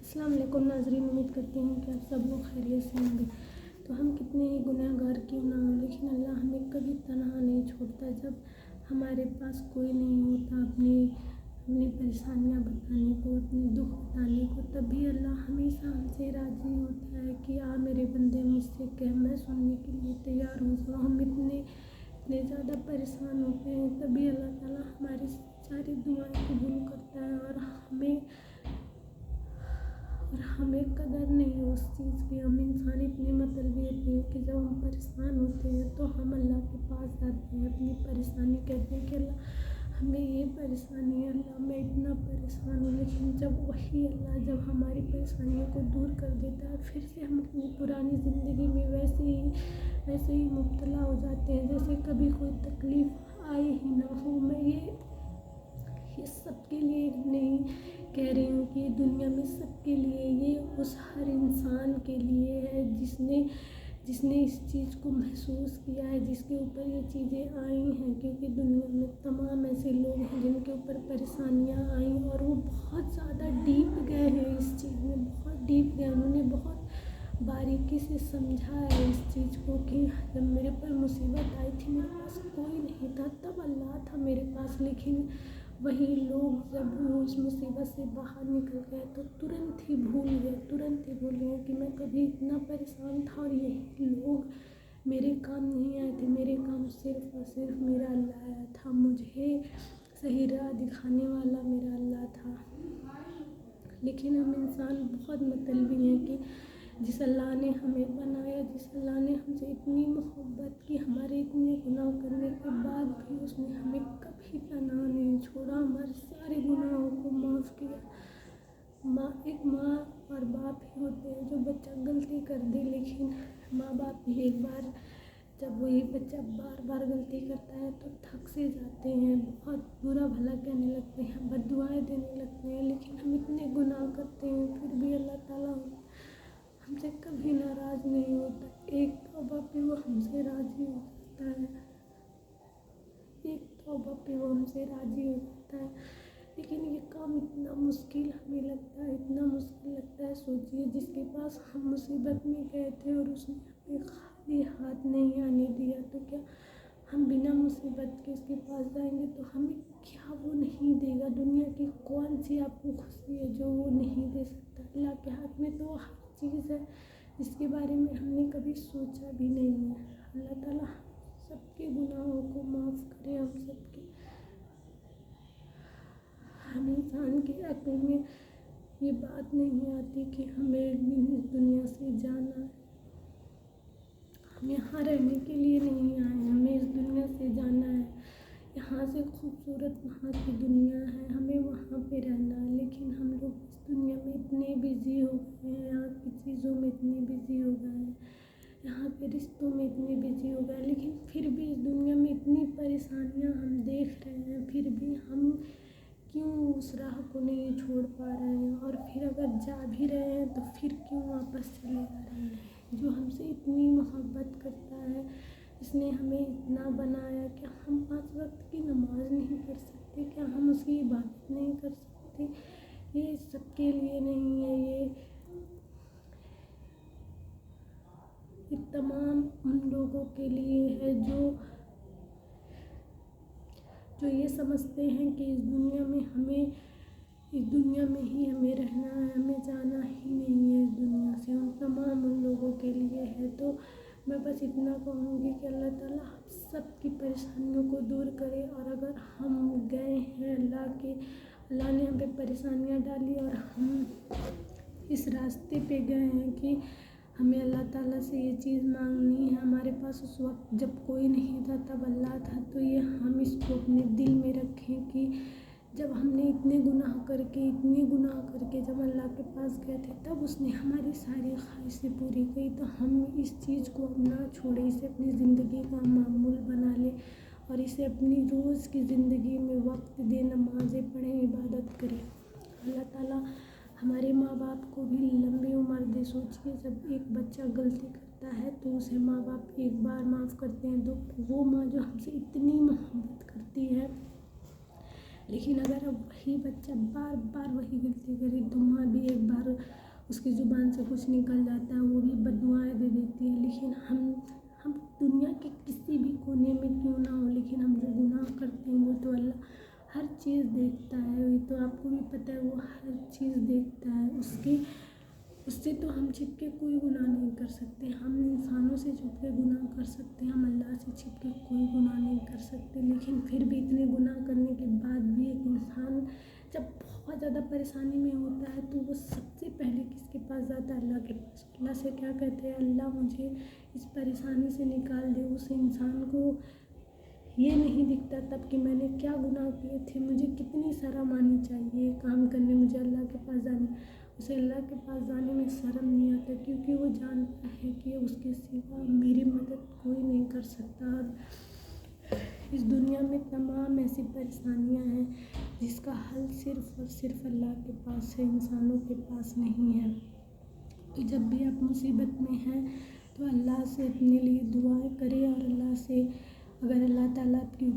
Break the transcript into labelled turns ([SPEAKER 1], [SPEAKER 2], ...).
[SPEAKER 1] السلام علیکم ناظرین، امید کرتی ہوں کہ آپ سب لوگ خیریت سے ہوں گے۔ تو ہم کتنے ہی گناہ گار کیوں نہ ہوں، لیکن اللہ ہمیں کبھی تنہا نہیں چھوڑتا۔ جب ہمارے پاس کوئی نہیں ہوتا اپنی پریشانیاں بتانے کو، اپنے دکھ بتانے کو، تب بھی اللہ ہمیشہ ہم سے راضی ہوتا ہے کہ آ میرے بندے مجھ سے کہہ، میں سننے کے لیے تیار ہو جاؤں۔ ہم اتنے زیادہ پریشان ہوتے ہیں، تبھی اللہ تعالیٰ ہماری ساری دعائیں قبول کرتا ہے اور ہمیں قدر نہیں ہے اس چیز کی۔ ہم انسان اتنے مطلبی ہوتے ہیں کہ جب ہم پریشان ہوتے ہیں تو ہم اللہ کے پاس جاتے ہیں، اپنی پریشانی کہتے ہیں کہ اللہ ہمیں یہ پریشانی ہے، اللہ میں اتنا پریشان ہوں۔ لیکن جب ہماری پریشانیوں کو دور کر دیتا ہے، پھر سے ہم اپنی پرانی زندگی میں ویسے ہی مبتلا ہو جاتے ہیں جیسے کبھی کوئی تکلیف آئی ہی نہ ہو۔ میں یہ سب کے لیے نہیں کہہ رہی ہوں کہ دنیا میں سب کے لیے، یہ اس ہر انسان کے لیے ہے جس نے اس چیز کو محسوس کیا ہے، جس کے اوپر یہ چیزیں آئی ہیں، کیونکہ دنیا میں تمام ایسے لوگ ہیں جن کے اوپر پریشانیاں آئیں اور وہ بہت زیادہ ڈیپ گئے ہیں اس چیز میں، بہت ڈیپ گئے، انہوں نے بہت باریکی سے سمجھا ہے اس چیز کو کہ جب میرے پر مصیبت آئی تھی میرے پاس کوئی نہیں تھا، تب اللہ تھا میرے پاس، لیکن وہی لوگ جب وہ اس مصیبت سے باہر نکل گئے تو ترنت ہی بھول گئے کہ میں کبھی اتنا پریشان تھا اور یہی لوگ میرے کام نہیں آئے تھے۔ میرے کام صرف اور صرف میرا اللہ آیا تھا، مجھے صحیح راہ دکھانے والا میرا اللہ تھا۔ لیکن ہم انسان بہت مطلبی ہیں کہ جس اللہ نے ہمیں بنایا، جس اللہ نے ہم سے اتنی محبت کی، ہمارے اتنے گناہ کرنے کے بعد بھی اس نے ہمیں کبھی تنہا نہیں چھوڑا، ہمارے سارے گناہوں کو معاف کیا۔ ایک ماں اور باپ ہی ہوتے ہیں جو بچہ غلطی کر دے، لیکن ماں باپ بھی ایک بار جب وہی بچہ بار بار غلطی کرتا ہے تو تھک سے جاتے ہیں، بہت برا بھلا کہنے لگتے ہیں، بد دعائیں دینے لگتے ہیں، لیکن ہم اتنے گناہ کرتے ہیں پھر بھی اللہ تعالیٰ ہم سے کبھی ناراض نہیں ہوتا۔ ایک توبہ پہ وہ ہم سے راضی ہو جاتا ہے، لیکن یہ کام اتنا مشکل ہمیں لگتا ہے، سوچیے جس کے پاس ہم مصیبت میں گئے تھے اور اس نے ہمیں خالی ہاتھ نہیں آنے دیا، تو کیا ہم بنا مصیبت کے اس کے پاس جائیں گے تو ہمیں کیا وہ نہیں دے گا؟ دنیا کی کون سی آپ کو خوشی ہے جو وہ نہیں دے سکتا؟ اللہ کے ہاتھ میں تو ہر چیز ہے جس کے بارے میں ہم نے کبھی سوچا بھی نہیں ہے۔ اللہ تعالیٰ سب کے گناہوں کو معاف کرے، ہم انسان کی عقل میں یہ بات نہیں آتی کہ ہمیں ایک دن اس دنیا سے جانا ہے۔ ہم یہاں رہنے کے لیے نہیں آئے، ہمیں اس دنیا سے جانا ہے۔ یہاں سے خوبصورت وہاں کی دنیا ہے، ہمیں وہاں پہ رہنا ہے، لیکن ہم لوگ اس دنیا میں اتنے بزی ہو گئے ہیں، یہاں کی چیزوں میں اتنے بزی ہو گئے ہیں، یہاں پہ رشتوں میں اتنے بزی ہو گئے، لیکن پھر بھی اس دنیا میں اتنی پریشانیاں ہم دیکھ رہے ہیں، پھر بھی ہم کیوں اس راہ کو نہیں چھوڑ پا رہے ہیں؟ اور پھر اگر جا بھی رہے ہیں تو پھر کیوں واپس چلے آ رہے ہیں؟ جو ہم سے اتنی محبت کرتا ہے، جس نے ہمیں اتنا بنایا، کیا ہم 5 وقت کی نماز نہیں پڑھ سکتے؟ کیا ہم اس کی عبادت نہیں کر سکتے؟ یہ سب کے لیے نہیں ہے، یہ تمام ان لوگوں کے لیے ہے جو یہ سمجھتے ہیں کہ اس دنیا میں ہی ہمیں رہنا ہے، ہمیں جانا ہی نہیں ہے اس دنیا سے، تمام ان لوگوں کے لیے ہے۔ تو میں بس اتنا کہوں گی کہ اللہ تعالیٰ ہم سب کی پریشانیوں کو دور کرے، اور اگر ہم گئے ہیں اللہ نے ہم پہ پریشانیاں ڈالی اور ہم اس راستے پہ گئے ہیں کہ ہمیں اللہ تعالیٰ سے یہ چیز مانگنی ہے، ہمارے پاس اس وقت جب کوئی نہیں تھا تب اللہ تھا، تو یہ ہم اس کو اپنے دل میں رکھیں کہ جب ہم نے اتنے گناہ کر کے جب اللہ کے پاس گئے تھے تب اس نے ہماری ساری خواہشیں پوری کی، تو ہم اس چیز کو اب نہ چھوڑیں، اسے اپنی زندگی کا معمول بنا لیں اور اسے اپنی روز کی زندگی میں وقت دیں، نمازیں پڑھیں، عبادت کریں۔ اللہ تعالیٰ ہمارے ماں باپ کو بھی لمبی عمر دے۔ سوچیے جب ایک بچہ غلطی کرتا ہے تو اسے ماں باپ ایک بار معاف کرتے ہیں، تو وہ ماں جو ہم سے اتنی محبت کرتی ہے، لیکن اگر اب وہی بچہ بار بار وہی غلطی کرے تو ماں بھی ایک بار اس کی زبان سے کچھ نکل جاتا ہے وہ بھی بد دعائیں دے دیتی ہے، لیکن ہم دنیا کے کسی بھی کونے میں کیوں نہ ہو، لیکن ہم جو گناہ کرتے ہیں وہ تو اللہ ہر چیز دیکھتا ہے، یہ تو آپ کو بھی پتہ ہے، وہ ہر چیز دیکھتا ہے، اس سے تو ہم چھپ کے کوئی گناہ نہیں کر سکتے، ہم انسانوں سے چھپ کے گناہ کر سکتے ہیں، ہم اللہ سے چھپ کے کوئی گناہ نہیں کر سکتے، لیکن پھر بھی اتنے گناہ کرنے کے بعد بھی ایک انسان جب بہت زیادہ پریشانی میں ہوتا ہے تو وہ سب سے پہلے کس کے پاس جاتا ہے؟ اللہ کے پاس، اللہ سے کیا کہتے ہیں؟ اللہ مجھے اس پریشانی سے نکال دے۔ اس انسان کو یہ نہیں دکھتا تب کہ میں نے کیا گناہ کیے تھے، مجھے کتنی شرم آنی چاہیے یہ کام کرنے، مجھے اللہ کے پاس جانے، اسے اللہ کے پاس جانے میں شرم نہیں آتا کیونکہ وہ جانتا ہے کہ اس کے سوا میری مدد کوئی نہیں کر سکتا، اور اس دنیا میں تمام ایسی پریشانیاں ہیں جس کا حل صرف اور صرف اللہ کے پاس ہے، انسانوں کے پاس نہیں ہے۔ تو جب بھی آپ مصیبت میں ہیں تو اللہ سے اپنے لیے دعائیں کریں، اور اللہ سے اگر اللہ تعالیٰ آپ کی